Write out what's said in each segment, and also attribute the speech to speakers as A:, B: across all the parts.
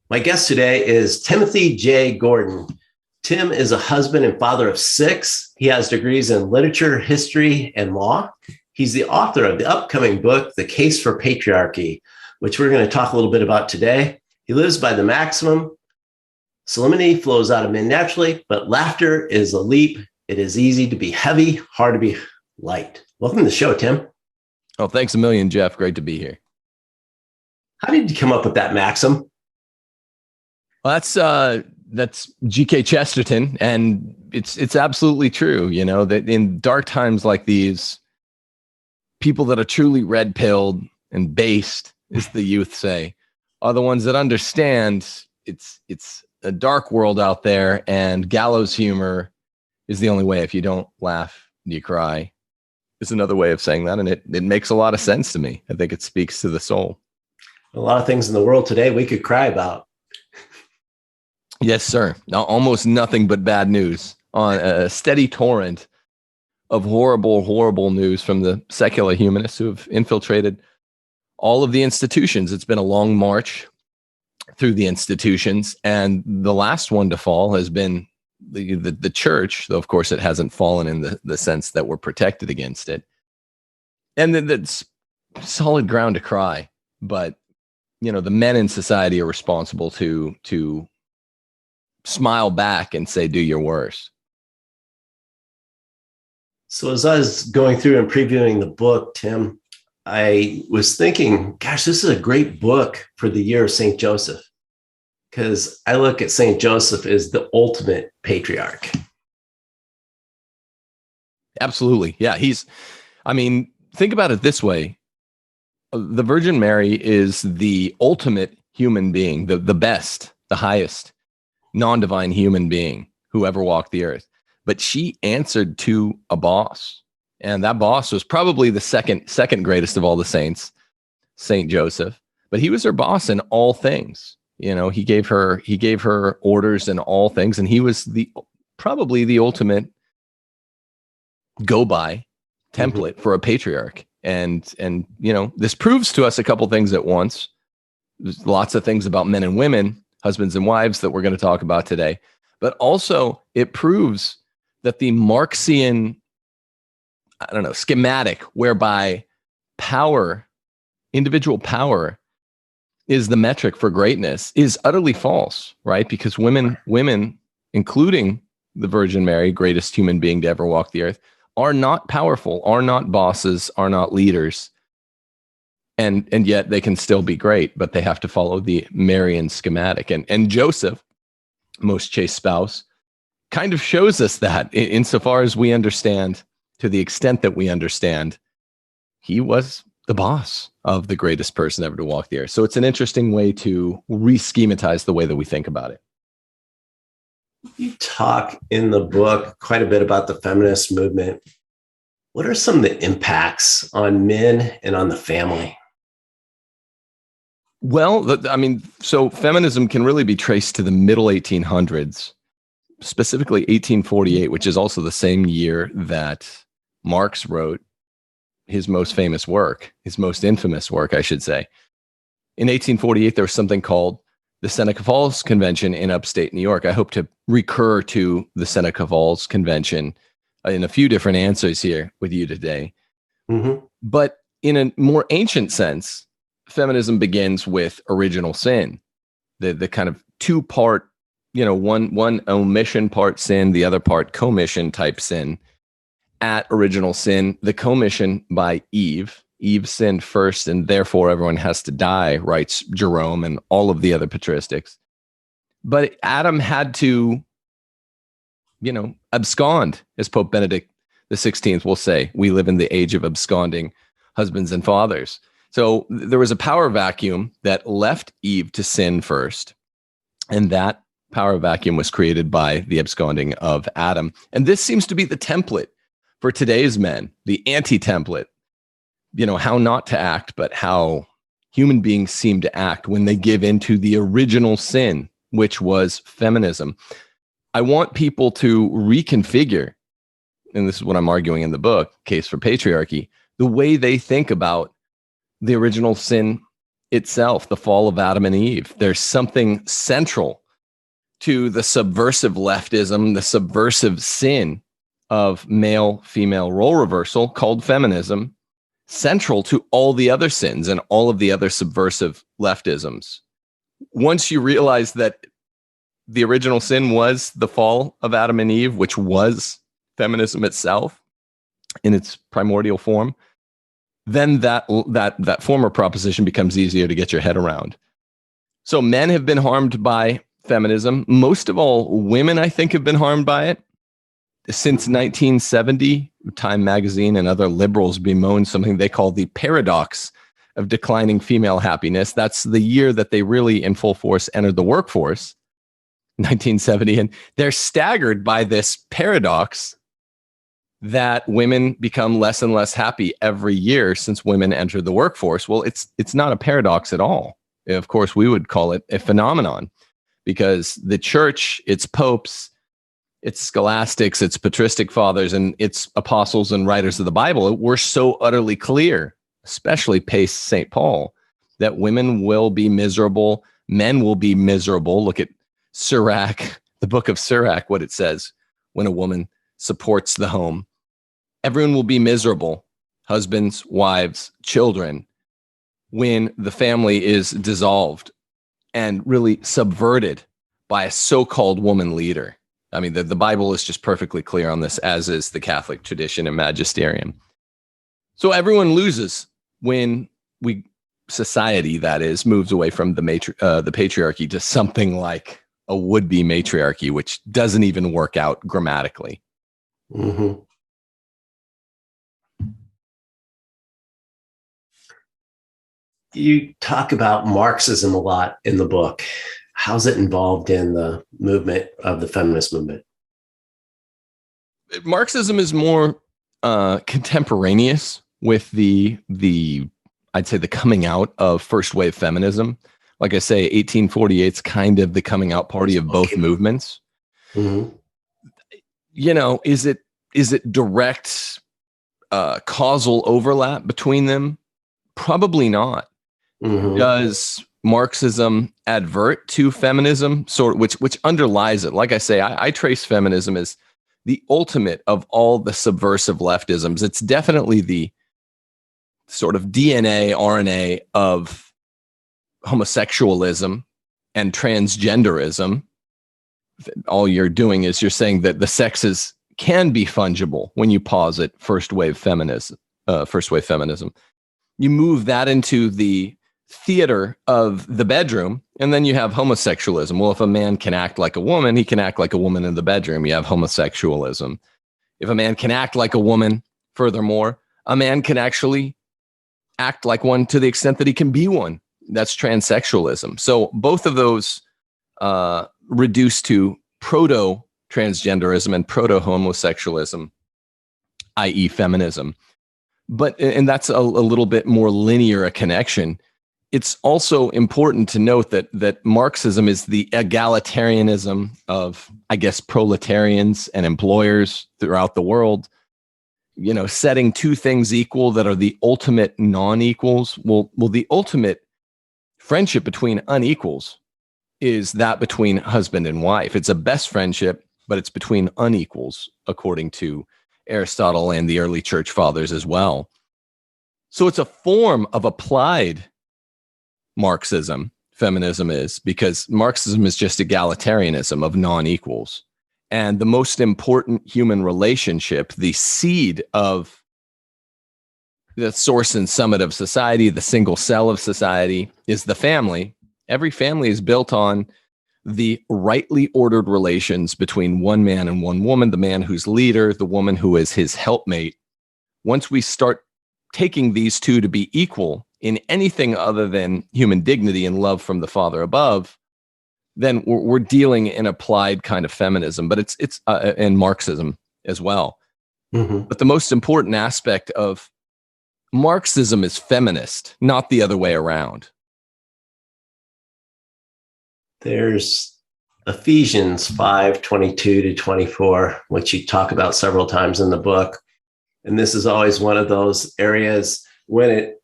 A: My guest today is Timothy J. Gordon. Tim is a husband and father of six. He has degrees in literature, history, and law. He's the author of the upcoming book, The Case for Patriarchy, which we're going to talk a little bit about today. He lives by the maximum. Solemnity flows out of men naturally, but laughter is a leap. It is easy to be heavy, hard to be light. Welcome to the show, Tim.
B: Oh, thanks a million, Jeff. Great to be here.
A: How did you come up with that maxim?
B: Well, that's G.K. Chesterton, and it's absolutely true. You know that in dark times like these, people that are truly red-pilled and based, as the youth say, are the ones that understand it's a dark world out there, and gallows humor is the only way. If you don't laugh, you cry. Is another way of saying that, and it makes a lot of sense to me. I think it speaks to the soul.
A: A lot of things in the world today we could cry about.
B: Yes, sir. Almost nothing but bad news on a steady torrent of horrible news from the secular humanists who have infiltrated all of the institutions. It's been a long march through the institutions, and the last one to fall has been the church, though of course it hasn't fallen in the sense that we're protected against it. And that's solid ground to cry. But, you know, the men in society are responsible to smile back and say, do your worst.
A: So as I was going through and previewing the book, Tim, I was thinking, gosh, this is a great book for the year of St. Joseph, because I look at St. Joseph as the ultimate patriarch.
B: Absolutely. Yeah. Think about it this way. The Virgin Mary is the ultimate human being, the best, the highest non-divine human being who ever walked the earth. But she answered to a boss. And that boss was probably the second greatest of all the saints, Saint Joseph. But he was her boss in all things. You know, he gave her orders in all things, and he was probably the ultimate go-by template for a patriarch. And you know, this proves to us a couple things at once. There's lots of things about men and women, husbands and wives, that we're going to talk about today. But also it proves that the Marxian, schematic whereby power, individual power, is the metric for greatness is utterly false, right? Because women, including the Virgin Mary, greatest human being to ever walk the earth, are not powerful, are not bosses, are not leaders. And yet they can still be great, but they have to follow the Marian schematic. And Joseph, most chaste spouse, kind of shows us that insofar as we understand, to the extent that we understand, he was the boss of the greatest person ever to walk the earth. So it's an interesting way to re-schematize the way that we think about it.
A: You talk in the book quite a bit about the feminist movement. What are some of the impacts on men and on the family?
B: Well, so feminism can really be traced to the middle 1800s, specifically 1848, which is also the same year that Marx wrote his most famous work, his most infamous work, I should say. In 1848, there was something called the Seneca Falls Convention in upstate New York. I hope to recur to the Seneca Falls Convention in a few different answers here with you today. Mm-hmm. But in a more ancient sense, feminism begins with original sin, the kind of two-part, one omission part sin, the other part commission type sin. At original sin, the commission by Eve. Eve sinned first, and therefore everyone has to die, writes Jerome and all of the other patristics. But Adam had to, abscond, as Pope Benedict XVI will say. We live in the age of absconding husbands and fathers. So there was a power vacuum that left Eve to sin first, and that power vacuum was created by the absconding of Adam. And this seems to be the template for today's men, the anti-template, how not to act, but how human beings seem to act when they give into the original sin, which was feminism. I want people to reconfigure, and this is what I'm arguing in the book, Case for Patriarchy, the way they think about the original sin itself, the fall of Adam and Eve. There's something central to the subversive leftism, the subversive sin of male-female role reversal called feminism, central to all the other sins and all of the other subversive leftisms. Once you realize that the original sin was the fall of Adam and Eve, which was feminism itself in its primordial form, then that former proposition becomes easier to get your head around. So men have been harmed by feminism. Most of all, women, I think, have been harmed by it. Since 1970, Time magazine and other liberals bemoan something they call the paradox of declining female happiness. That's the year that they really, in full force, entered the workforce, 1970. And they're staggered by this paradox that women become less and less happy every year since women enter the workforce. Well, it's not a paradox at all. Of course, we would call it a phenomenon, because the church, its popes, its scholastics, its patristic fathers, and its apostles and writers of the Bible were so utterly clear, especially post St. Paul, that women will be miserable, men will be miserable. Look at Sirach, the book of Sirach, what it says when a woman supports the home. Everyone will be miserable, husbands, wives, children, when the family is dissolved and really subverted by a so-called woman leader. I mean, the Bible is just perfectly clear on this, as is the Catholic tradition and magisterium. So everyone loses when society, that is, moves away from the patriarchy to something like a would-be matriarchy, which doesn't even work out grammatically.
A: Mm-hmm. You talk about Marxism a lot in the book. How's it involved in the movement of the feminist movement?
B: Marxism is more contemporaneous with the I'd say the coming out of first wave feminism. Like I say, 1848 is kind of the coming out party of both movements.
A: Mm-hmm.
B: You know, is it direct causal overlap between them? Probably not.
A: Mm-hmm.
B: Does Marxism advert to feminism, which underlies it? Like I say, I trace feminism as the ultimate of all the subversive leftisms. It's definitely the sort of DNA, RNA of homosexualism and transgenderism. All you're doing is you're saying that the sexes can be fungible when you posit first wave feminism. You move that into the theater of the bedroom, and then you have homosexualism. Well, if a man can act like a woman, he can act like a woman in the bedroom. You have homosexualism. If a man can act like a woman, furthermore, a man can actually act like one to the extent that he can be one. That's transsexualism. So both of those reduce to proto-transgenderism and proto-homosexualism, i.e. feminism. And that's a little bit more linear a connection. It's also important to note that Marxism is the egalitarianism of, I guess, proletarians and employers throughout the world, you know, setting two things equal that are the ultimate non-equals. Well, the ultimate friendship between unequals is that between husband and wife. It's a best friendship, but it's between unequals, according to Aristotle and the early church fathers as well. So it's a form of applied Marxism, feminism is, because Marxism is just egalitarianism of non-equals. And the most important human relationship, the seed of the source and summit of society, the single cell of society, is the family. Every family is built on the rightly ordered relations between one man and one woman, the man who's leader, the woman who is his helpmate. Once we start taking these two to be equal in anything other than human dignity and love from the Father above, then we're dealing in applied kind of feminism, but it's in Marxism as well.
A: Mm-hmm.
B: But the most important aspect of Marxism is feminist, not the other way around.
A: There's Ephesians 5:22-24, which you talk about several times in the book. And this is always one of those areas when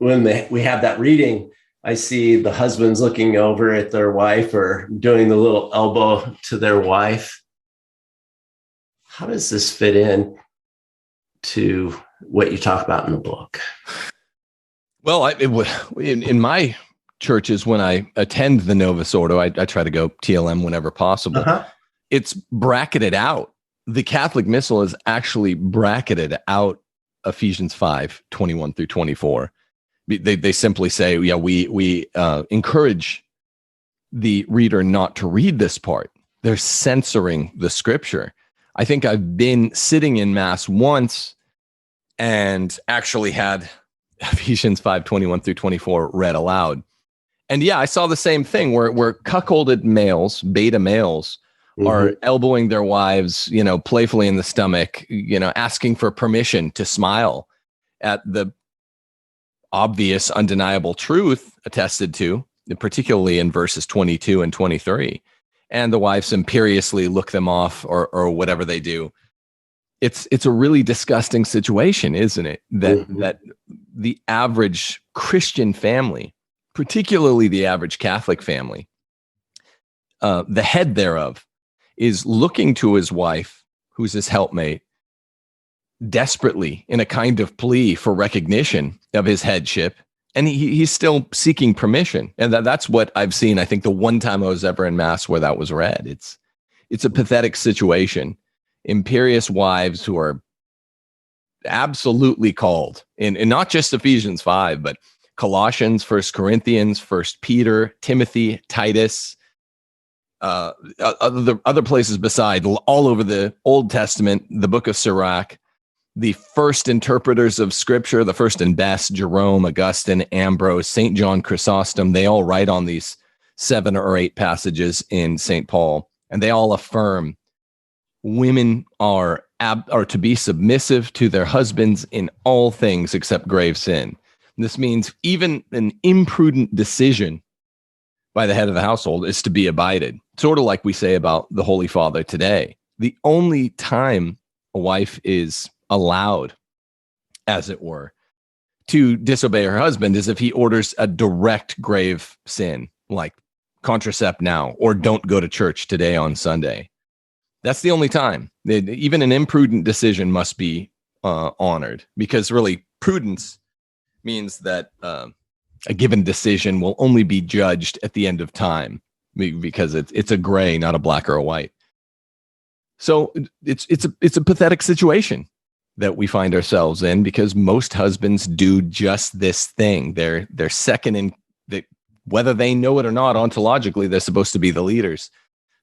A: we have that reading I see the husbands looking over at their wife or doing the little elbow to their wife. How does this fit in to what you talk about in the book?
B: Well, in my churches, when I attend the Novus Ordo, I try to go TLM whenever possible. It's bracketed out. The Catholic Missal is actually bracketed out Ephesians 5:21 through 24. They simply say, yeah, we encourage the reader not to read this part. They're censoring the scripture. I think I've been sitting in Mass once and actually had Ephesians 5:21 through 24 read aloud. And yeah, I saw the same thing where cuckolded males, beta males, are elbowing their wives, playfully in the stomach, asking for permission to smile at the obvious, undeniable truth attested to, particularly in verses 22 and 23. And the wives imperiously look them off or whatever they do. It's a really disgusting situation, isn't it? That the average Christian family, particularly the average Catholic family, the head thereof is looking to his wife, who's his helpmate, desperately in a kind of plea for recognition of his headship. And he's still seeking permission. And that's what I've seen. I think the one time I was ever in Mass where that was read. It's a pathetic situation. Imperious wives who are absolutely called in not just Ephesians 5, but Colossians, 1 Corinthians, 1 Peter, Timothy, Titus, other places beside, all over the Old Testament, the book of Sirach, the first interpreters of scripture, the first and best, Jerome, Augustine, Ambrose, St. John Chrysostom, they all write on these 7 or 8 passages in St. Paul, and they all affirm women are to be submissive to their husbands in all things except grave sin. This means even an imprudent decision by the head of the household is to be abided. Sort of like we say about the Holy Father today. The only time a wife is allowed, as it were, to disobey her husband is if he orders a direct grave sin, like contracept now, or don't go to church today on Sunday. That's the only time. Even an imprudent decision must be honored, because really prudence means that a given decision will only be judged at the end of time, because it's a gray, not a black or a white. So it's a pathetic situation that we find ourselves in, because most husbands do just this thing. They're second in, whether they know it or not, ontologically, they're supposed to be the leaders.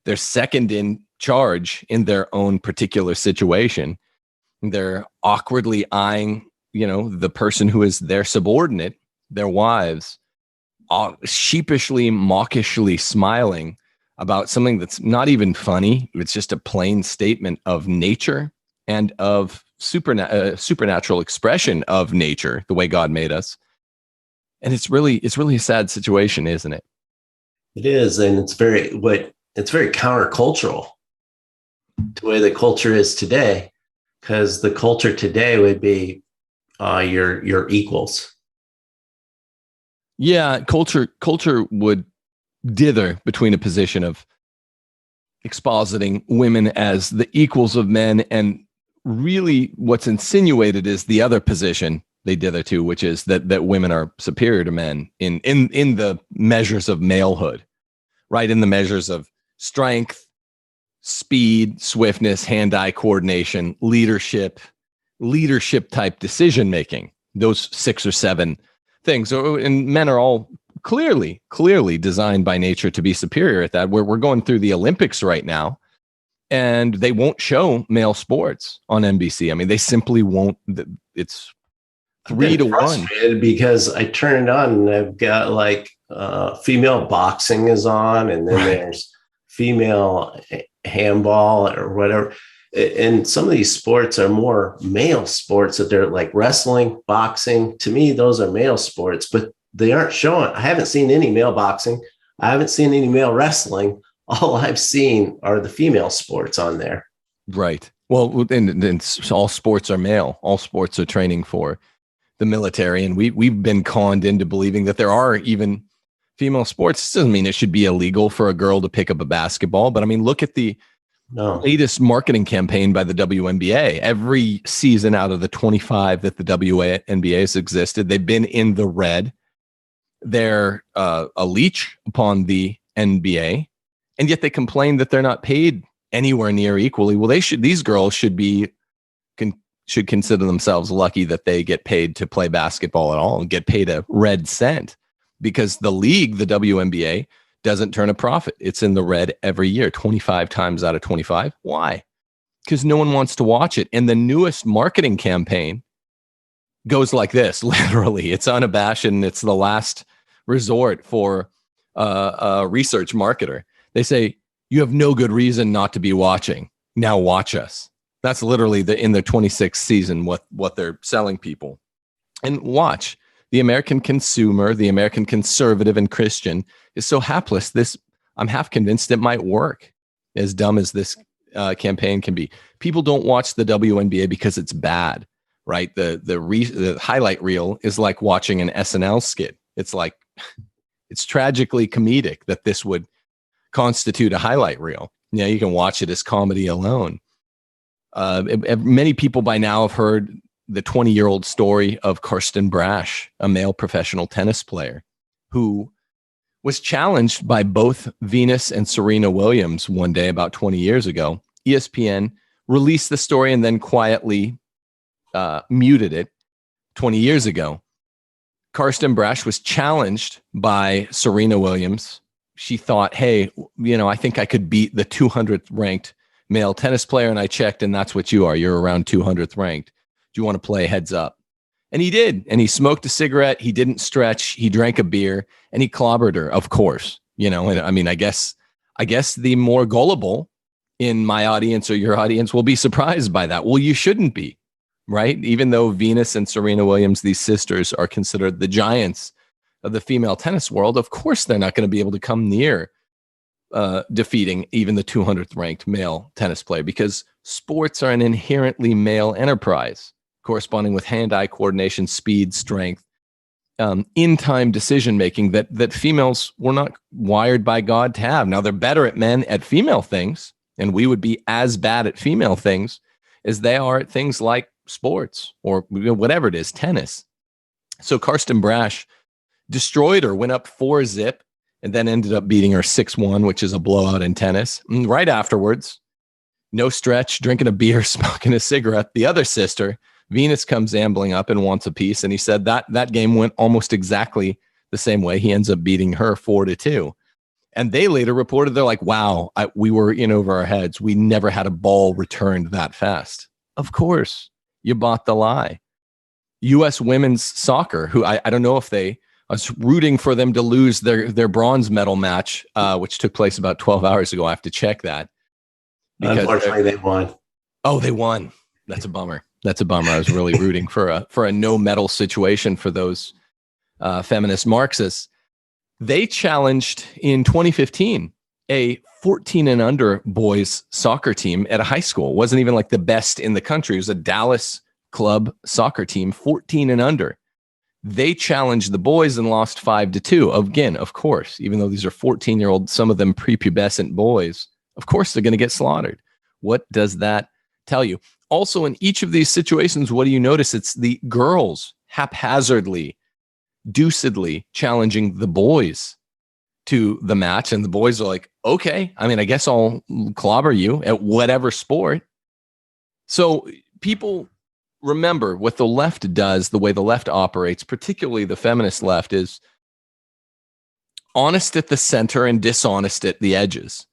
B: They're second in charge in their own particular situation. They're awkwardly eyeing, the person who is their subordinate, their wives, sheepishly, mawkishly smiling about something that's not even funny. It's just a plain statement of nature and of supernatural expression of nature, the way God made us. And it's really a sad situation, isn't it?
A: It is, and it's very countercultural to the way the culture is today, because the culture today would be your equals.
B: Yeah, culture would dither between a position of expositing women as the equals of men, and really what's insinuated is the other position they dither to, which is that women are superior to men in the measures of malehood, right? In the measures of strength, speed, swiftness, hand-eye coordination, leadership type decision making, those 6 or 7 things. And men are all clearly designed by nature to be superior at that. We're going through the Olympics right now, and they won't show male sports on NBC. I mean, they simply won't. It's 3-1.
A: Because I turn it on and I've got like female boxing is on, and then there's female handball or whatever. And some of these sports are more male sports, that they're like wrestling, boxing. To me, those are male sports, but they aren't showing. I haven't seen any male boxing. I haven't seen any male wrestling. All I've seen are the female sports on there. Right.
B: Well, and all sports are male. All sports are training for the military. And we've been conned into believing that there are even female sports. This doesn't mean it should be illegal for a girl to pick up a basketball, but I mean, look at the latest marketing campaign by the WNBA. Every season out of the 25 that the WNBA has existed, they've been in the red. They're a leech upon the NBA, and yet they complain that they're not paid anywhere near equally. Well, these girls should consider themselves lucky that they get paid to play basketball at all and get paid a red cent, because the league, the WNBA, doesn't turn a profit. It's in the red every year, 25 times out of 25. Why? Because no one wants to watch it. And the newest marketing campaign goes like this, literally. It's unabashed, and it's the last resort for a research marketer. They say, you have no good reason not to be watching. Now watch us. That's literally in the 26th season what they're selling people. And watch. The American consumer, the American conservative and Christian is so hapless. I'm half convinced it might work, as dumb as this campaign can be. People don't watch the WNBA because it's bad, right? The highlight reel is like watching an SNL skit. It's like, it's tragically comedic that this would constitute a highlight reel. Yeah, you can watch it as comedy alone. Many people by now have heard the 20-year-old story of Karsten Brash, a male professional tennis player who was challenged by both Venus and Serena Williams one day about 20 years ago. ESPN released the story and then quietly muted it 20 years ago. Karsten Brash was challenged by Serena Williams. She thought, hey, I think I could beat the 200th ranked male tennis player. And I checked, and that's what you are. You're around 200th ranked. Do you want to play heads up? And he did. And he smoked a cigarette. He didn't stretch. He drank a beer, and he clobbered her, of course. And I mean, I guess the more gullible in my audience or your audience will be surprised by that. Well, you shouldn't be, right? Even though Venus and Serena Williams, these sisters, are considered the giants of the female tennis world, of course they're not going to be able to come near defeating even the 200th ranked male tennis player, because sports are an inherently male enterprise, corresponding with hand-eye coordination, speed, strength, in-time decision-making that females were not wired by God to have. Now, they're better at female things, and we would be as bad at female things as they are at things like sports or whatever it is, tennis. So Karsten Brash destroyed her, went up 4-0, and then ended up beating her 6-1, which is a blowout in tennis. And right afterwards, no stretch, drinking a beer, smoking a cigarette, the other sister, Venus, comes ambling up and wants a piece. And he said that game went almost exactly the same way. He ends up beating her 4-2. And they later reported, they're like, wow, we were in over our heads. We never had a ball returned that fast. Of course, you bought the lie. U.S. women's soccer, who I don't know if I was rooting for them to lose their bronze medal match, which took place about 12 hours ago. I have to check that.
A: Unfortunately, they won.
B: Oh, they won. That's a bummer. I was really rooting for a no medal situation for those feminist Marxists. They challenged in 2015 a 14 and under boys soccer team at a high school. It wasn't even like the best in the country. It was a Dallas club soccer team, 14 and under. They challenged the boys and lost 5-2. Again, of course, even though these are 14-year-old, some of them prepubescent boys, of course they're going to get slaughtered. What does that tell you? Also, in each of these situations, what do you notice? It's the girls haphazardly, deucedly challenging the boys to the match. And the boys are like, okay, I mean, I guess I'll clobber you at whatever sport. So people remember what the left does, the way the left operates, particularly the feminist left, is honest at the center and dishonest at the edges.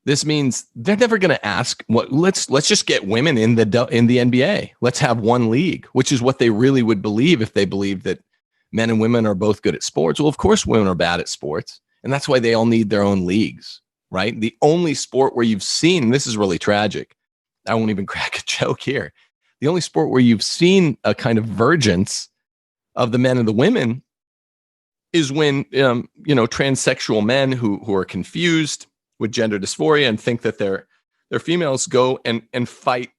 B: This means they're never going to ask, let's just get women in the NBA. Let's have one league, which is what they really would believe if they believed that men and women are both good at sports. Well, of course, women are bad at sports. And that's why they all need their own leagues, right? The only sport where you've seen, and this is really tragic, I won't even crack a joke here. The only sport where you've seen a kind of divergence of the men and the women is when, transsexual men who are confused with gender dysphoria and think that they're females go and fight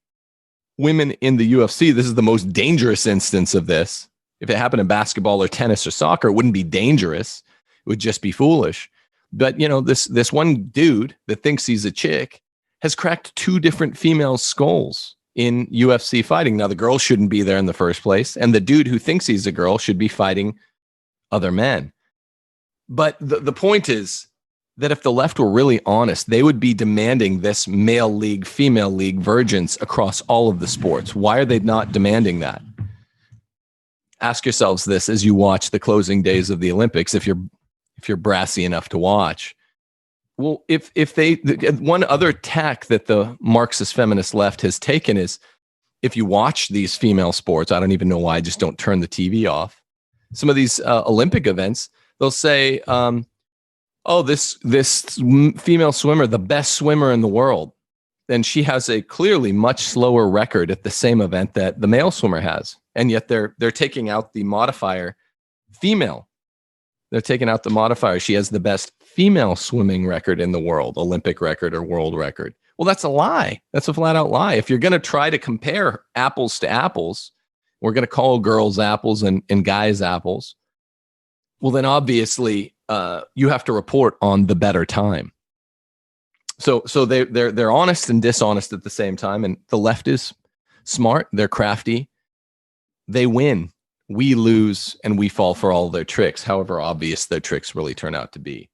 B: women in the UFC. This is the most dangerous instance of this. If it happened in basketball or tennis or soccer, it wouldn't be dangerous. It would just be foolish. But, this one dude that thinks he's a chick has cracked 2 different female skulls in UFC fighting. Now, the girl shouldn't be there in the first place, and the dude who thinks he's a girl should be fighting other men. But the point is that if the left were really honest, they would be demanding this male league, female league virgins across all of the sports. Why are they not demanding that? Ask yourselves this as you watch the closing days of the Olympics, if you're brassy enough to watch. Well, if one other tack that the Marxist feminist left has taken is, if you watch these female sports, I don't even know why I just don't turn the TV off. Some of these Olympic events, they'll say, this female swimmer, the best swimmer in the world, and she has a clearly much slower record at the same event that the male swimmer has, and yet they're taking out the modifier female. They're taking out the modifier. She has the best female swimming record in the world, Olympic record or world record. Well, that's a lie. That's a flat out lie. If you're going to try to compare apples to apples, we're going to call girls apples and guys apples. Well, then obviously you have to report on the better time. So they're honest and dishonest at the same time. And the left is smart. They're crafty. They win. We lose, and we fall for all their tricks, however obvious their tricks really turn out to be.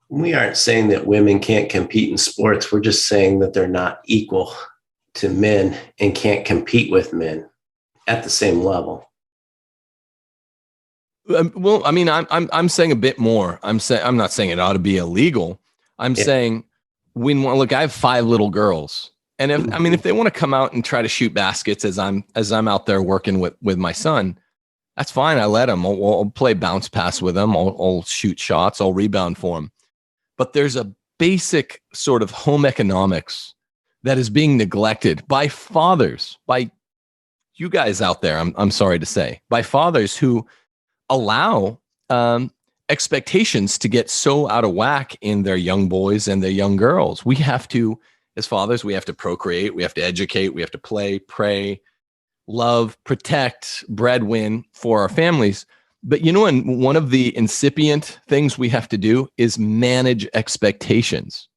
A: We aren't saying that women can't compete in sports. We're just saying that they're not equal to men and can't compete with men at the same level.
B: Well, I mean, I'm saying a bit more. I'm not saying it ought to be illegal. I'm saying, look, I have 5 little girls. And if they want to come out and try to shoot baskets as I'm out there working with my son, that's fine. I let them. I'll play bounce pass with them. I'll shoot shots. I'll rebound for them. But there's a basic sort of home economics that is being neglected by fathers, by you guys out there. I'm sorry to say, by fathers who allow expectations to get so out of whack in their young boys and their young girls. We have to, as fathers, we have to procreate, we have to educate, we have to play, pray, love, protect, breadwin for our families. But and one of the incipient things we have to do is manage expectations.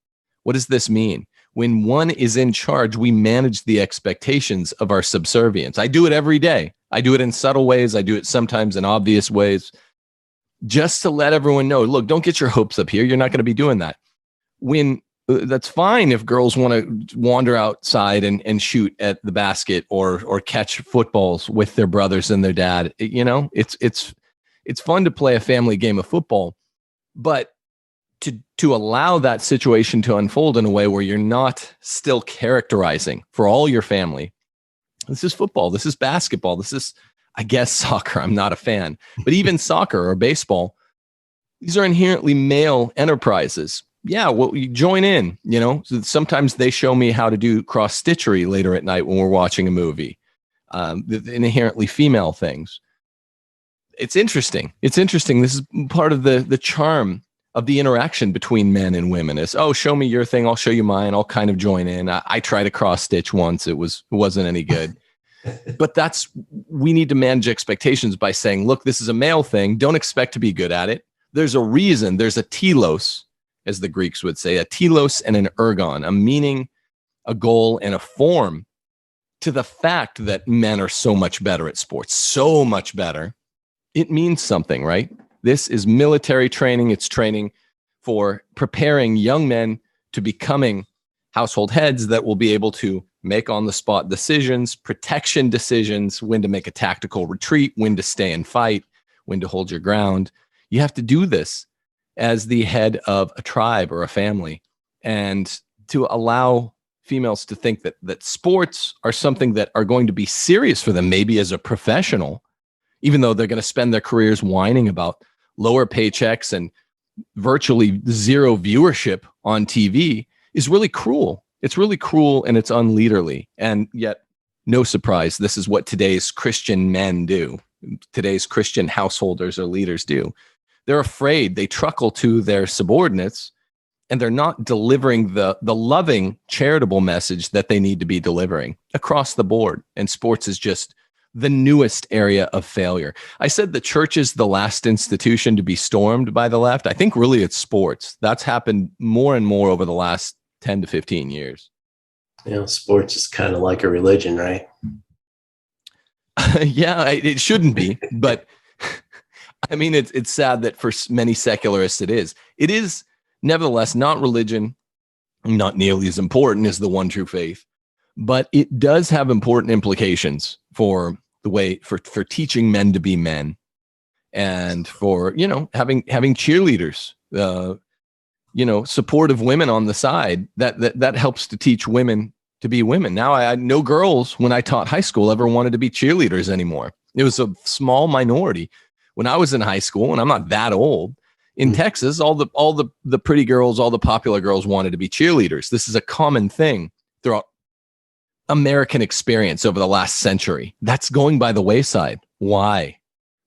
B: What does this mean? When one is in charge, we manage the expectations of our subservience. I do it every day. I do it in subtle ways. I do it sometimes in obvious ways, just to let everyone know, look, don't get your hopes up here. You're not going to be doing that. That's fine if girls want to wander outside and shoot at the basket or catch footballs with their brothers and their dad. It's fun to play a family game of football, but to allow that situation to unfold in a way where you're not still characterizing for all your family, this is football, this is basketball, this is, I guess, soccer. I'm not a fan, but even soccer or baseball, these are inherently male enterprises. Yeah, well, you join in, sometimes they show me how to do cross stitchery later at night when we're watching a movie, the inherently female things. It's interesting. This is part of the charm of the interaction between men and women is, show me your thing. I'll show you mine. I'll kind of join in. I tried to cross stitch once. It wasn't any good, but we need to manage expectations by saying, look, this is a male thing. Don't expect to be good at it. There's a reason. There's a telos, as the Greeks would say, a telos and an ergon, a meaning, a goal, and a form to the fact that men are so much better at sports, so much better. It means something, right? This is military training. It's training for preparing young men to becoming household heads that will be able to make on-the-spot decisions, protection decisions, when to make a tactical retreat, when to stay and fight, when to hold your ground. You have to do this as the head of a tribe or a family, and to allow females to think that sports are something that are going to be serious for them, maybe as a professional, even though they're going to spend their careers whining about lower paychecks and virtually zero viewership on TV, is really cruel. It's really cruel and it's unleaderly. And yet, no surprise, this is what today's Christian men do. Today's Christian householders or leaders do. They're afraid. They truckle to their subordinates, and they're not delivering the loving, charitable message that they need to be delivering across the board. And sports is just the newest area of failure. I said the church is the last institution to be stormed by the left. I think really it's sports. That's happened more and more over the last 10 to 15 years.
A: Sports is kind of like a religion, right?
B: Yeah, it shouldn't be, but I mean, it's sad that for many secularists it is. It is nevertheless not religion, not nearly as important as the one true faith, but it does have important implications for the way for teaching men to be men, and for having cheerleaders, supportive women on the side. That helps to teach women to be women. Now, I no girls when I taught high school ever wanted to be cheerleaders anymore. It was a small minority. When I was in high school, and I'm not that old, in Texas, all the pretty girls, all the popular girls wanted to be cheerleaders. This is a common thing throughout American experience over the last century. That's going by the wayside. Why?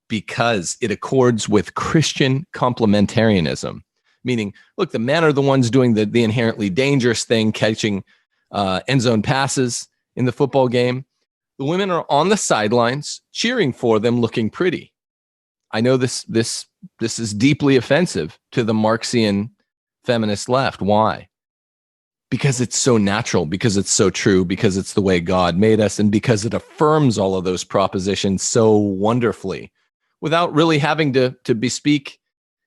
B: Because it accords with Christian complementarianism, meaning, look, the men are the ones doing the inherently dangerous thing, catching end zone passes in the football game. The women are on the sidelines cheering for them, looking pretty. I know this is deeply offensive to the Marxian feminist left. Why? Because it's so natural, because it's so true, because it's the way God made us, and because it affirms all of those propositions so wonderfully without really having to bespeak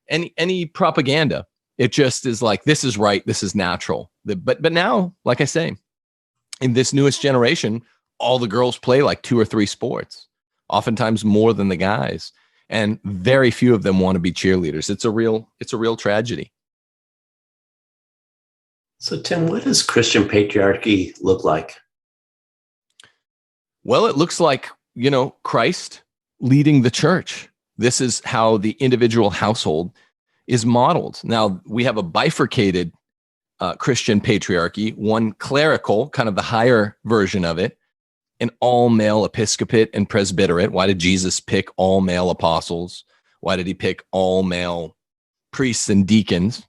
B: any propaganda. It just is like, this is right, this is natural. But now, like I say, in this newest generation, all the girls play like 2 or 3 sports, oftentimes more than the guys. And very few of them want to be cheerleaders. It's a real tragedy.
A: So, Tim, what does Christian patriarchy look like?
B: Well, it looks like, Christ leading the church. This is how the individual household is modeled. Now, we have a bifurcated Christian patriarchy, one clerical, kind of the higher version of it, an all-male episcopate and presbyterate. Why did Jesus pick all-male apostles? Why did he pick all-male priests and deacons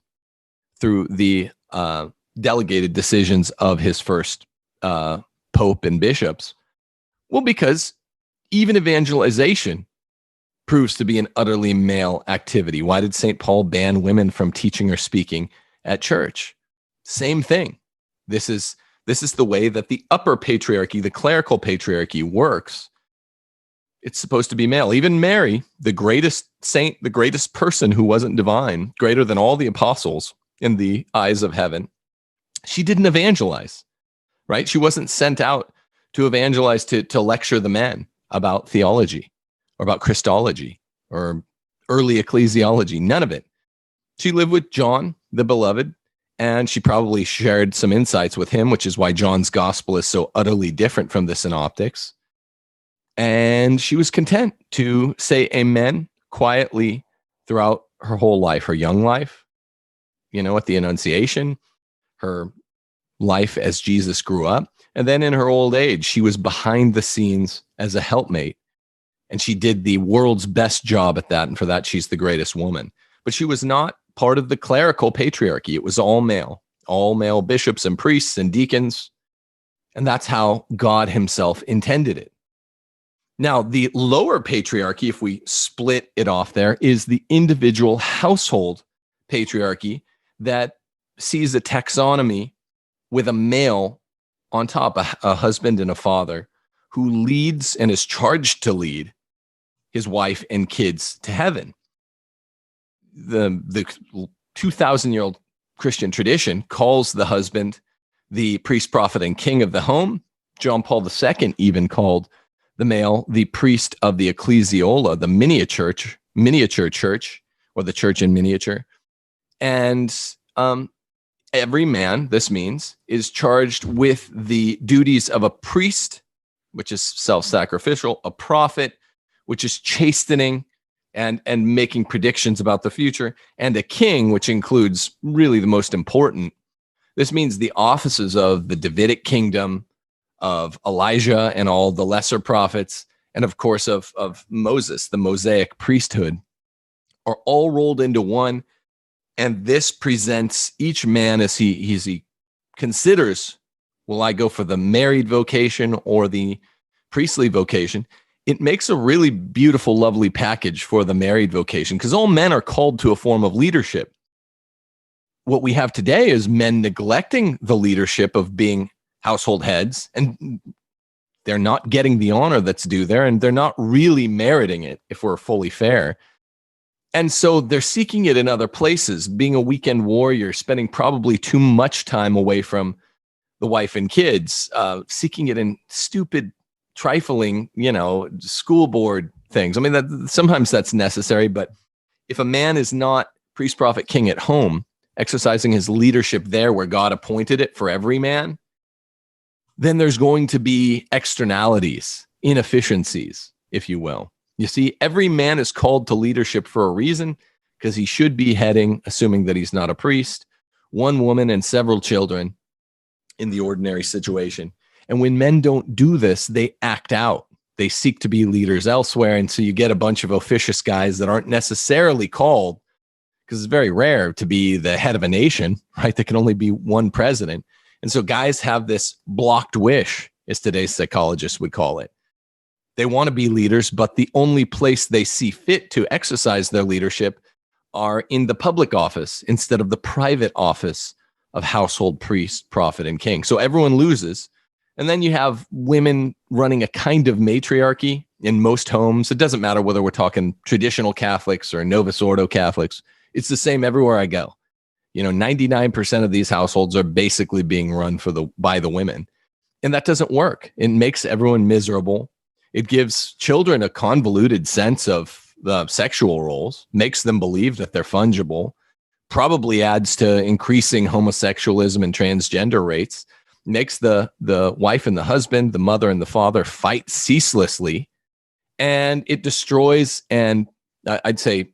B: through the delegated decisions of his first pope and bishops? Well, because even evangelization proves to be an utterly male activity. Why did St. Paul ban women from teaching or speaking at church? Same thing. This is the way that the upper patriarchy, the clerical patriarchy, works. It's supposed to be male. Even Mary, the greatest saint, the greatest person who wasn't divine, greater than all the apostles in the eyes of heaven, she didn't evangelize, right? She wasn't sent out to evangelize, to lecture the men about theology or about Christology or early ecclesiology. None of it. She lived with John, the beloved, and she probably shared some insights with him, which is why John's gospel is so utterly different from the synoptics. And she was content to say amen quietly throughout her whole life, her young life, at the Annunciation, her life as Jesus grew up. And then in her old age, she was behind the scenes as a helpmate. And she did the world's best job at that. And for that, she's the greatest woman. But she was not part of the clerical patriarchy. It was all male bishops and priests and deacons. And that's how God himself intended it. Now, the lower patriarchy, if we split it off there, is the individual household patriarchy that sees a taxonomy with a male on top, a husband and a father who leads and is charged to lead his wife and kids to heaven. The 2,000-year-old Christian tradition calls the husband the priest, prophet, and king of the home. John Paul II even called the male the priest of the ecclesiola, the miniature church, or the church in miniature. And every man, this means, is charged with the duties of a priest, which is self-sacrificial, a prophet, which is chastening and making predictions about the future, and a king, which includes really the most important. This means the offices of the Davidic kingdom, of Elijah and all the lesser prophets, and of course of Moses, the Mosaic priesthood, are all rolled into one. And this presents each man as he considers, will I go for the married vocation or the priestly vocation? it makes a really beautiful, lovely package for the married vocation, because all men are called to a form of leadership. What we have today is men neglecting the leadership of being household heads, and they're not getting the honor that's due there, and they're not really meriting it, if we're fully fair. And so they're seeking it in other places, being a weekend warrior, spending probably too much time away from the wife and kids, seeking it in stupid, trifling, school board things. I mean, sometimes that's necessary, but if a man is not priest, prophet, king at home, exercising his leadership there where God appointed it for every man, then there's going to be externalities, inefficiencies, if you will. You see, every man is called to leadership for a reason, because he should be heading, assuming that he's not a priest, one woman and several children in the ordinary situation. And when men don't do this, they act out. They seek to be leaders elsewhere. And so you get a bunch of officious guys that aren't necessarily called, because it's very rare to be the head of a nation, right? There can only be one president. And so guys have this blocked wish, as today's psychologists would call it. They want to be leaders, but the only place they see fit to exercise their leadership are in the public office instead of the private office of household priest, prophet, and king. So everyone loses. And then you have women running a kind of matriarchy in most homes. It doesn't matter whether we're talking traditional Catholics or Novus Ordo Catholics. It's the same everywhere I go. 99% of these households are basically being run by the women. And that doesn't work. It makes everyone miserable. It gives children a convoluted sense of the sexual roles, makes them believe that they're fungible, probably adds to increasing homosexualism and transgender rates, makes the wife and the husband, the mother and the father fight ceaselessly, and it destroys, and I'd say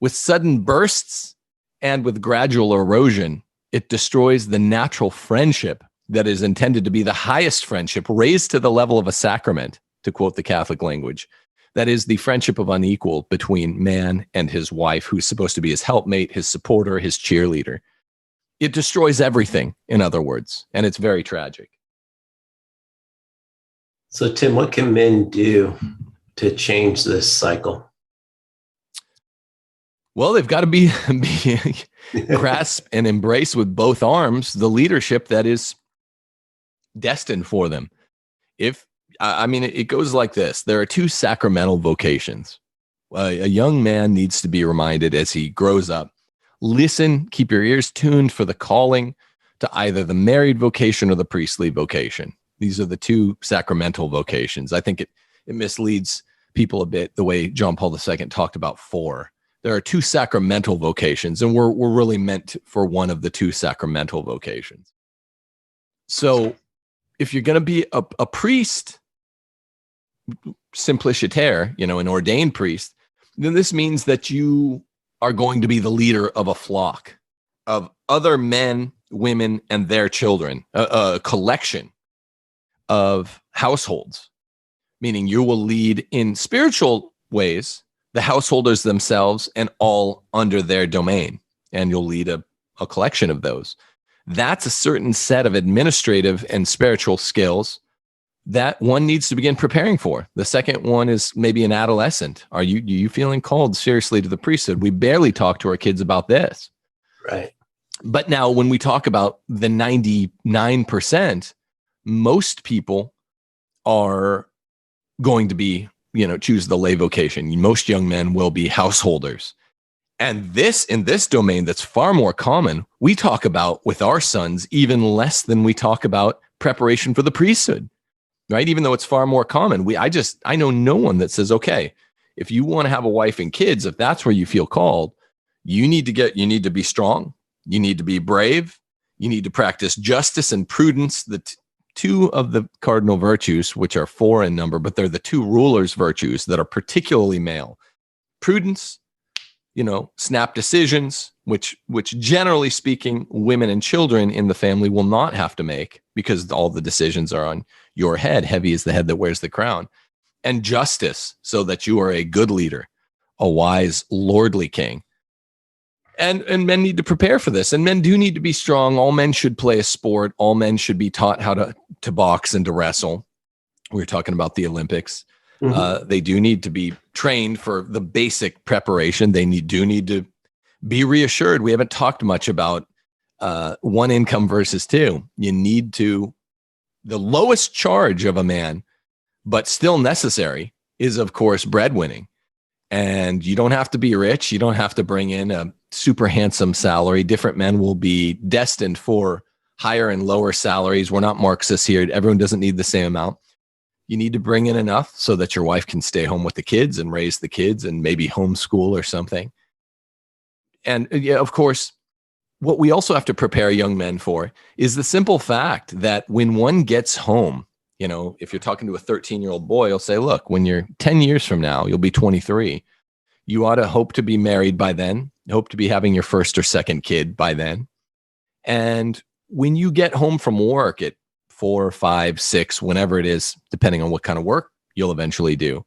B: with sudden bursts and with gradual erosion, it destroys the natural friendship that is intended to be the highest friendship, raised to the level of a sacrament, to quote the Catholic language. That is the friendship of unequal between man and his wife, who's supposed to be his helpmate, his supporter, his cheerleader. It destroys everything, in other words, and it's very tragic.
A: So, Tim, what can men do to change this cycle?
B: Well, they've got to be grasp and embrace with both arms the leadership that is destined for them. It goes like this. There are two sacramental vocations. A young man needs to be reminded as he grows up, listen, keep your ears tuned for the calling to either the married vocation or the priestly vocation. These are the two sacramental vocations. I think it misleads people a bit the way John Paul II talked about four. There are two sacramental vocations, and we're really meant for one of the two sacramental vocations. So if you're going to be a priest, simpliciter, an ordained priest, then this means that you are going to be the leader of a flock of other men, women, and their children, a collection of households, meaning you will lead in spiritual ways the householders themselves and all under their domain, and you'll lead a collection of those. That's a certain set of administrative and spiritual skills that one needs to begin preparing for. The second one is maybe an adolescent. Are you feeling called seriously to the priesthood? We barely talk to our kids about this.
A: Right.
B: But now when we talk about the 99%, most people are going to be, choose the lay vocation. Most young men will be householders. And in this domain that's far more common, we talk about with our sons even less than we talk about preparation for the priesthood, right? Even though it's far more common. I know no one that says, okay, if you want to have a wife and kids, if that's where you feel called, you need to be strong. You need to be brave. You need to practice justice and prudence, two of the cardinal virtues, which are four in number, but they're the two rulers' virtues that are particularly male. Prudence, snap decisions, which generally speaking, women and children in the family will not have to make because all the decisions are on your head. Heavy is the head that wears the crown. And justice, so that you are a good leader, a wise, lordly king. And men need to prepare for this. And men do need to be strong. All men should play a sport. All men should be taught how to box and to wrestle. We were talking about the Olympics. They do need to be trained for the basic preparation. They do need to be reassured. We haven't talked much about one income versus two. You need to, the lowest charge of a man, but still necessary, is, of course, breadwinning. And you don't have to be rich. You don't have to bring in a super handsome salary. Different men will be destined for higher and lower salaries. We're not Marxists here. Everyone doesn't need the same amount. You need to bring in enough so that your wife can stay home with the kids and raise the kids and maybe homeschool or something. And yeah, of course, what we also have to prepare young men for is the simple fact that when one gets home, you know, if you're talking to a 13-year-old boy, you'll say, look, when you're 10 years from now, you'll be 23. You ought to hope to be married by then, hope to be having your first or second kid by then. And when you get home from work at 4, 5, 6, whenever it is, depending on what kind of work you'll eventually do,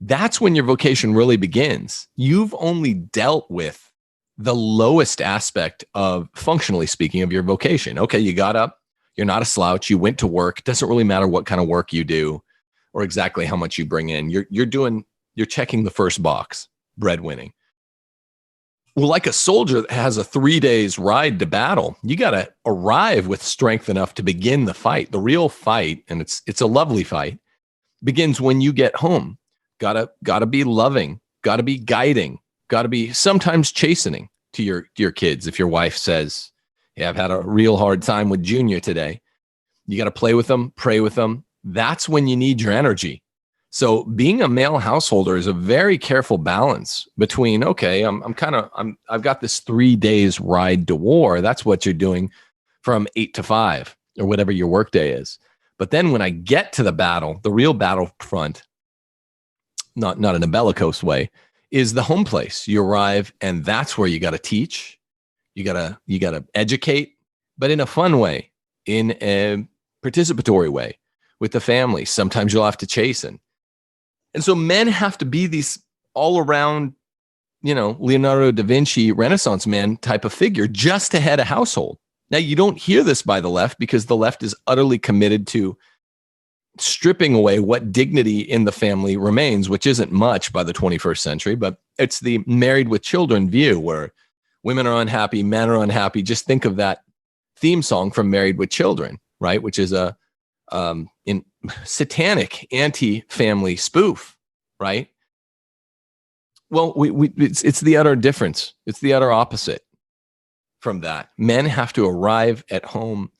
B: that's when your vocation really begins. You've only dealt with the lowest aspect of, functionally speaking, of your vocation. Okay, you got up, you're not a slouch, you went to work. It doesn't really matter what kind of work you do or exactly how much you bring in. You're checking the first box, breadwinning. Well, like a soldier that has a 3 days ride to battle, you got to arrive with strength enough to begin the fight. The real fight, and it's a lovely fight, begins when you get home. Gotta be loving, gotta be guiding, gotta be sometimes chastening to your kids. If your wife says, yeah, I've had a real hard time with Junior today, you got to play with them, pray with them. That's when you need your energy. So being a male householder is a very careful balance between, okay, I've got this 3 days ride to war. That's what you're doing from 8 to 5 or whatever your workday is. But then when I get to the battle, the real battlefront, not in a bellicose way, is the home place. You arrive, and that's where you got to teach. You gotta educate, but in a fun way, in a participatory way with the family. Sometimes you'll have to chasten. And so men have to be these all around, Leonardo da Vinci Renaissance man type of figure just to head a household. Now, you don't hear this by the left because the left is utterly committed to stripping away what dignity in the family remains, which isn't much by the 21st century, but it's the married with children view where women are unhappy, men are unhappy. Just think of that theme song from Married with Children, right? Which is a satanic anti-family spoof, right? Well, it's the utter difference. It's the utter opposite from that. Men have to arrive at home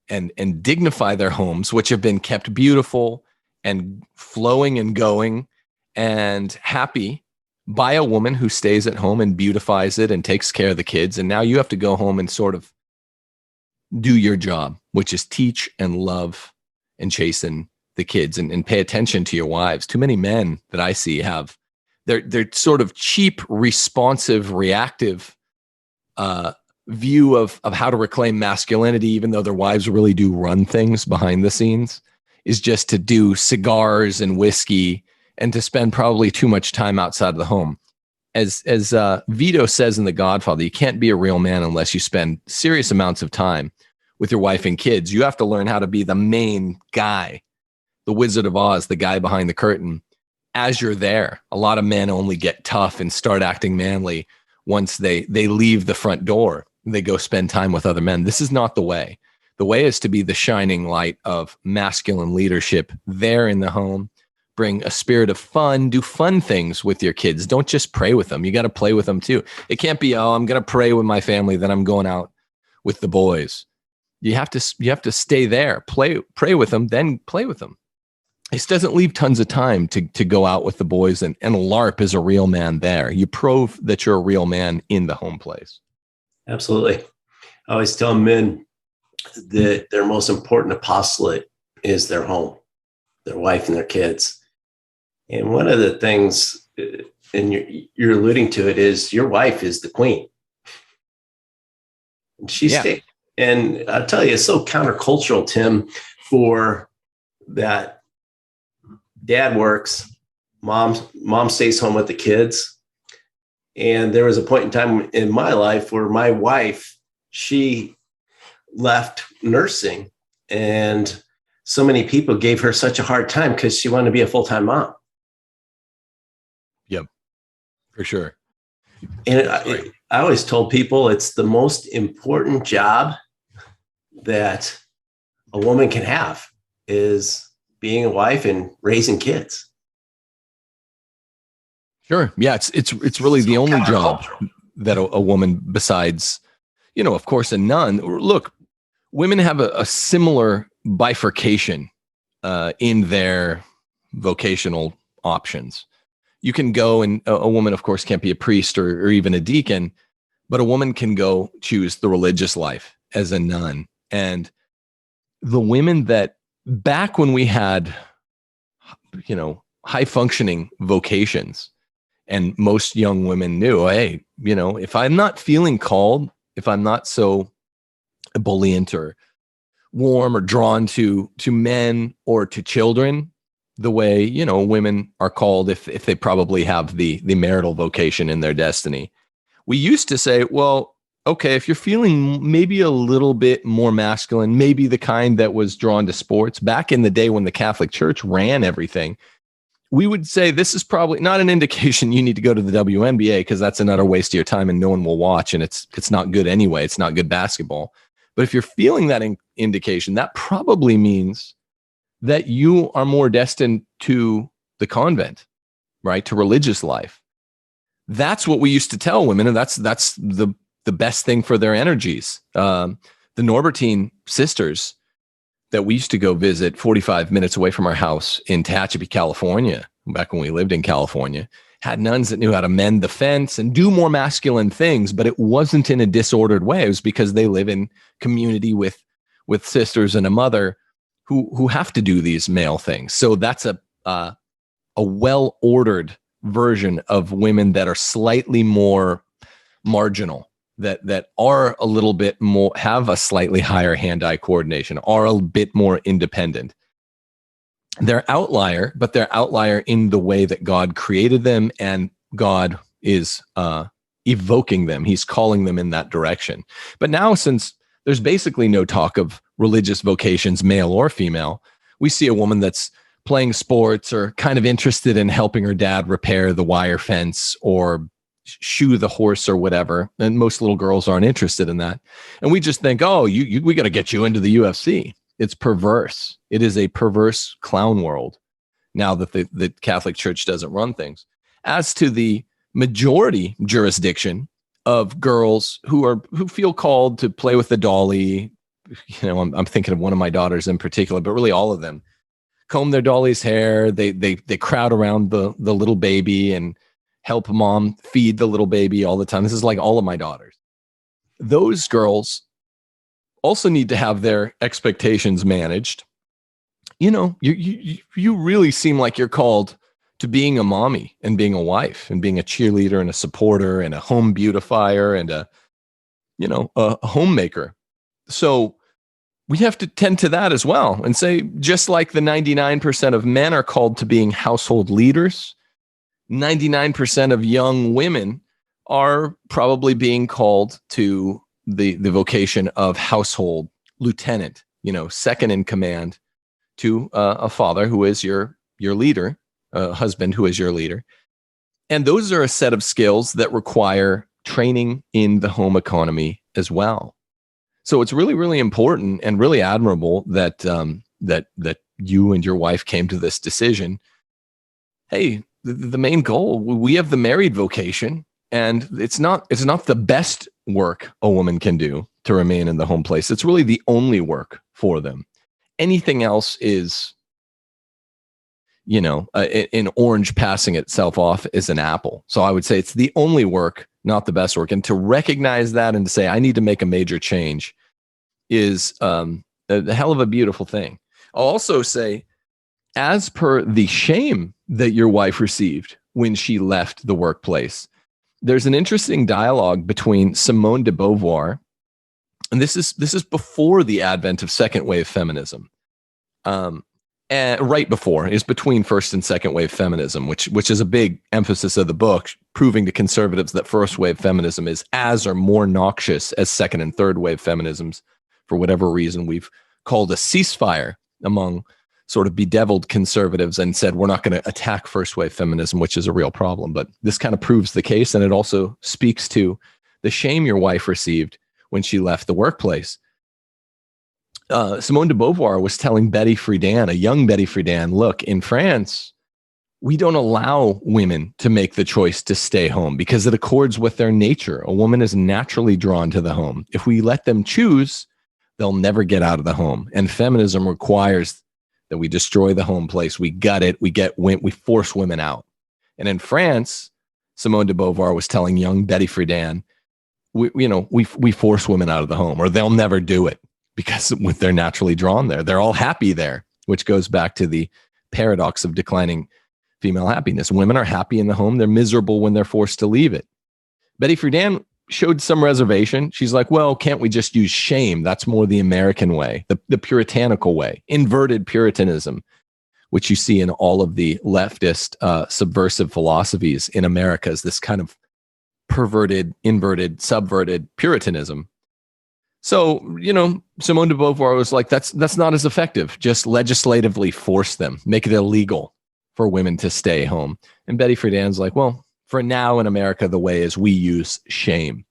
B: and dignify their homes, which have been kept beautiful and flowing and going and happy by a woman who stays at home and beautifies it and takes care of the kids. And now you have to go home and sort of do your job, which is teach and love and chasten the kids and pay attention to your wives. Too many men that I see have, they're sort of cheap, responsive, reactive view of how to reclaim masculinity, even though their wives really do run things behind the scenes, is just to do cigars and whiskey and to spend probably too much time outside of the home. As Vito says in The Godfather, you can't be a real man unless you spend serious amounts of time with your wife and kids. You have to learn how to be the main guy, the Wizard of Oz, the guy behind the curtain, as you're there. A lot of men only get tough and start acting manly once they leave the front door. They go spend time with other men. This is not the way. The way is to be the shining light of masculine leadership there in the home. Bring a spirit of fun, do fun things with your kids. Don't just pray with them. You got to play with them too. It can't be, oh, I'm going to pray with my family, then I'm going out with the boys. You have to stay there, pray with them, then play with them. This doesn't leave tons of time to go out with the boys and LARP as a real man there. You prove that you're a real man in the home place.
A: Absolutely. I always tell men that their most important apostolate is their home, their wife and their kids. And one of the things, and you're alluding to it, is your wife is the queen. And she's staying. And I'll tell you, it's so countercultural, Tim, for that dad works, mom stays home with the kids. And there was a point in time in my life where my wife, she left nursing, and so many people gave her such a hard time because she wanted to be a full-time mom.
B: For sure.
A: And I always told people it's the most important job that a woman can have is being a wife and raising kids.
B: Sure. Yeah, it's really the only job that a woman, besides, of course, a nun. Look, women have a similar bifurcation in their vocational options. You can go, and a woman, of course, can't be a priest or even a deacon, but a woman can go choose the religious life as a nun. And the women that back when we had, high functioning vocations, and most young women knew, hey, if I'm not feeling called, if I'm not so ebullient or warm or drawn to men or to children, the way, women are called if they probably have the marital vocation in their destiny. We used to say, well, okay, if you're feeling maybe a little bit more masculine, maybe the kind that was drawn to sports, back in the day when the Catholic Church ran everything, we would say this is probably not an indication you need to go to the WNBA, because that's another waste of your time and no one will watch, and it's not good anyway. It's not good basketball. But if you're feeling that indication, that probably means that you are more destined to the convent, right? To religious life. That's what we used to tell women, and that's the best thing for their energies. The Norbertine sisters that we used to go visit 45 minutes away from our house in Tehachapi, California, back when we lived in California, had nuns that knew how to mend the fence and do more masculine things, but it wasn't in a disordered way. It was because they live in community with sisters and a mother who have to do these male things. So that's a well-ordered version of women that are slightly more marginal, that are a little bit more, have a slightly higher hand-eye coordination, are a bit more independent. They're outlier, but they're outlier in the way that God created them, and God is evoking them. He's calling them in that direction. But now, since there's basically no talk of religious vocations, male or female, we see a woman that's playing sports or kind of interested in helping her dad repair the wire fence or shoe the horse or whatever. And most little girls aren't interested in that. And we just think, oh, we got to get you into the UFC. It's perverse. It is a perverse clown world now that the Catholic Church doesn't run things. As to the majority jurisdiction of girls who feel called to play with the dolly, I'm thinking of one of my daughters in particular, but really all of them comb their dolly's hair. They crowd around the little baby and help mom feed the little baby all the time. This is like all of my daughters. Those girls also need to have their expectations managed. You really seem like you're called to being a mommy and being a wife and being a cheerleader and a supporter and a home beautifier and a homemaker. So we have to tend to that as well and say, just like the 99% of men are called to being household leaders, 99% of young women are probably being called to the vocation of household lieutenant, second in command to a father who is your leader, a husband who is your leader. And those are a set of skills that require training in the home economy as well. So it's really, really important and really admirable that that you and your wife came to this decision. Hey, the main goal, we have the married vocation, and it's not the best work a woman can do to remain in the home place. It's really the only work for them. Anything else is, an orange passing itself off as an apple. So I would say it's the only work, not the best work. And to recognize that and to say, I need to make a major change is a hell of a beautiful thing. I'll also say, as per the shame that your wife received when she left the workplace, there's an interesting dialogue between Simone de Beauvoir, and this is before the advent of second wave feminism. And right before is between first and second wave feminism, which is a big emphasis of the book, proving to conservatives that first wave feminism is as or more noxious as second and third wave feminisms. For whatever reason, we've called a ceasefire among sort of bedeviled conservatives and said, we're not going to attack first wave feminism, which is a real problem. But this kind of proves the case. And it also speaks to the shame your wife received when she left the workplace. Simone de Beauvoir was telling Betty Friedan, a young Betty Friedan, look, in France, we don't allow women to make the choice to stay home because it accords with their nature. A woman is naturally drawn to the home. If we let them choose, they'll never get out of the home. And feminism requires that we destroy the home place. We gut it. We force women out. And in France, Simone de Beauvoir was telling young Betty Friedan, we force women out of the home, or they'll never do it because they're naturally drawn there. They're all happy there, which goes back to the paradox of declining female happiness. Women are happy in the home. They're miserable when they're forced to leave it. Betty Friedan showed some reservation. She's like, well, can't we just use shame? That's more the American way, the puritanical way, inverted Puritanism, which you see in all of the leftist subversive philosophies in America, is this kind of perverted, inverted, subverted Puritanism. So, Simone de Beauvoir was like, that's not as effective. Just legislatively force them, make it illegal for women to stay home. And Betty Friedan's like, well, for now in America, the way is we use shame.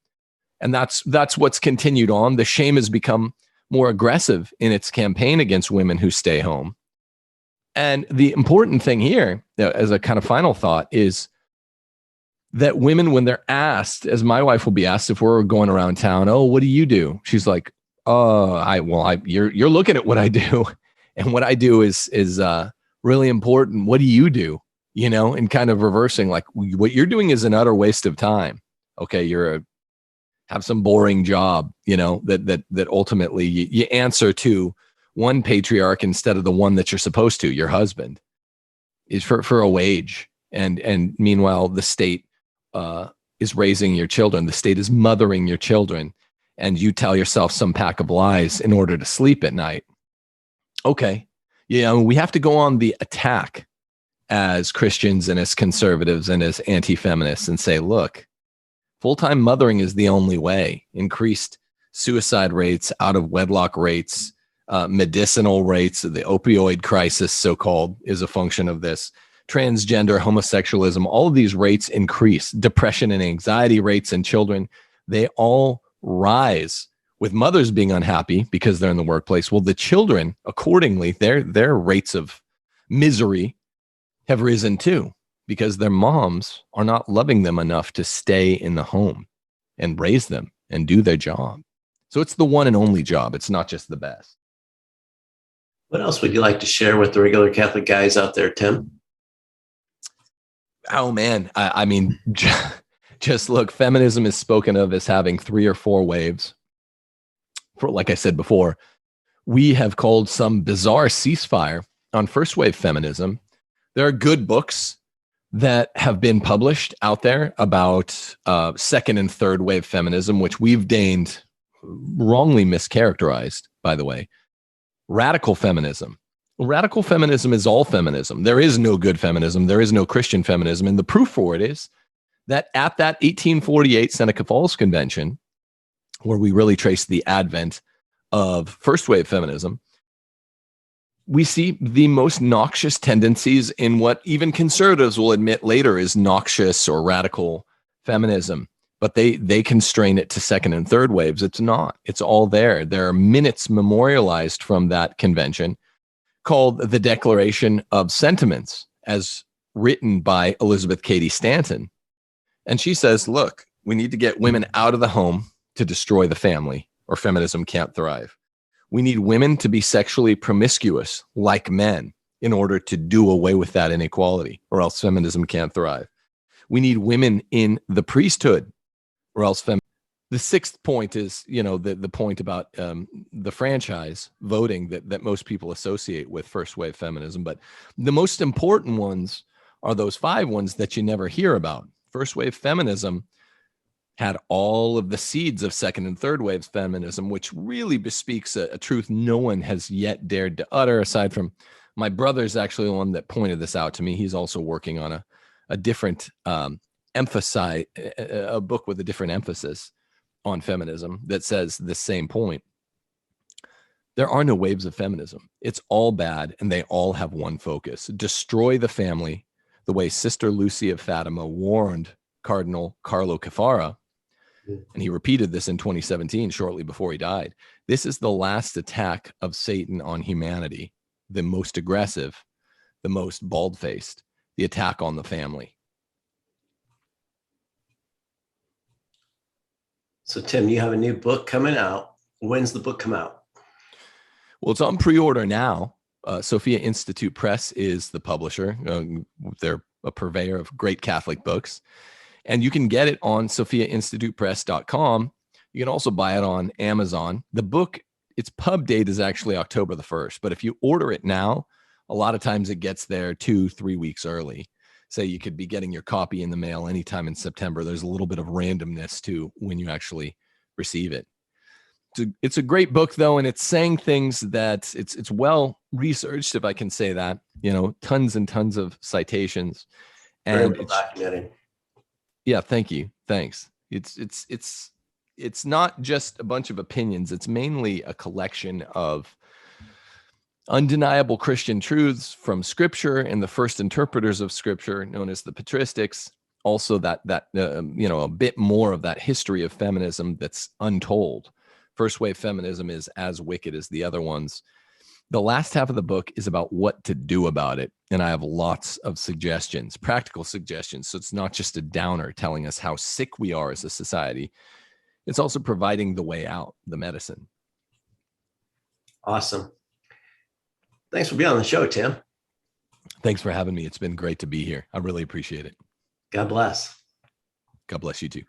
B: And that's what's continued on. The shame has become more aggressive in its campaign against women who stay home. And the important thing here, as a kind of final thought, is that women, when they're asked, as my wife will be asked if we're going around town, oh, what do you do? She's like, you're looking at what I do. And what I do is really important. What do you do? And kind of reversing, like, what you're doing is an utter waste of time. Okay, have some boring job, that ultimately you answer to one patriarch instead of the one that you're supposed to, your husband, is for a wage. And meanwhile, the state is raising your children. The state is mothering your children, and you tell yourself some pack of lies in order to sleep at night. Okay, we have to go on the attack as Christians and as conservatives and as anti-feminists and say, look, full-time mothering is the only way. Increased suicide rates, out of wedlock rates, medicinal rates, the opioid crisis, so-called, is a function of this. Transgender, homosexualism, all of these rates increase. Depression and anxiety rates in children, they all rise with mothers being unhappy because they're in the workplace. Well, the children, accordingly, their rates of misery have risen too, because their moms are not loving them enough to stay in the home and raise them and do their job. So it's the one and only job. It's not just the best.
A: What else would you like to share with the regular Catholic guys out there, Tim?
B: Oh, man. I mean, just look, feminism is spoken of as having 3 or 4 waves. Like I said before, we have called some bizarre ceasefire on first wave feminism. There are good books that have been published out there about second and third wave feminism, which we've deigned, wrongly mischaracterized, by the way, radical feminism. Radical feminism is all feminism. There is no good feminism. There is no Christian feminism. And the proof for it is that at that 1848 Seneca Falls Convention, where we really trace the advent of first wave feminism, we see the most noxious tendencies in what even conservatives will admit later is noxious or radical feminism. But they constrain it to second and third waves. It's not. It's all there. There are minutes memorialized from that convention called the Declaration of Sentiments, as written by Elizabeth Cady Stanton. And she says, look, we need to get women out of the home to destroy the family, or feminism can't thrive. We need women to be sexually promiscuous like men in order to do away with that inequality, or else feminism can't thrive. We need women in the priesthood, or else the 6th point is, the point about the franchise voting that most people associate with first wave feminism. But the most important ones are those 5 ones that you never hear about. First wave feminism had all of the seeds of second and third wave feminism, which really bespeaks a truth no one has yet dared to utter, aside from my brother's actually the one that pointed this out to me. He's also working on a different a book with a different emphasis on feminism that says the same point. There are no waves of feminism. It's all bad, and they all have one focus: destroy the family, the way Sister Lucy of Fatima warned Cardinal Carlo Cafara. And he repeated this in 2017, shortly before he died. This is the last attack of Satan on humanity, the most aggressive, the most bald-faced, the attack on the family.
A: So, Tim, you have a new book coming out. When's the book come out?
B: Well, it's on pre-order now. Sophia Institute Press is the publisher. They're a purveyor of great Catholic books. And you can get it on sophiainstitutepress.com. You can also buy it on Amazon. The book, its pub date is actually October the 1st. But if you order it now, a lot of times it gets there 2-3 weeks early. So you could be getting your copy in the mail anytime in September. There's a little bit of randomness to when you actually receive it. It's a great book, though, and it's saying things that it's well researched, if I can say that. You know, tons and tons of citations, and
A: Very well documented.
B: Yeah, thank you. Thanks. It's not just a bunch of opinions. It's mainly a collection of undeniable Christian truths from Scripture and the first interpreters of Scripture, known as the patristics. Also, that a bit more of that history of feminism that's untold. First wave feminism is as wicked as the other ones. The last half of the book is about what to do about it. And I have lots of suggestions, practical suggestions. So it's not just a downer telling us how sick we are as a society. It's also providing the way out, the medicine.
A: Awesome. Thanks for being on the show, Tim.
B: Thanks for having me. It's been great to be here. I really appreciate it.
A: God bless.
B: God bless you too.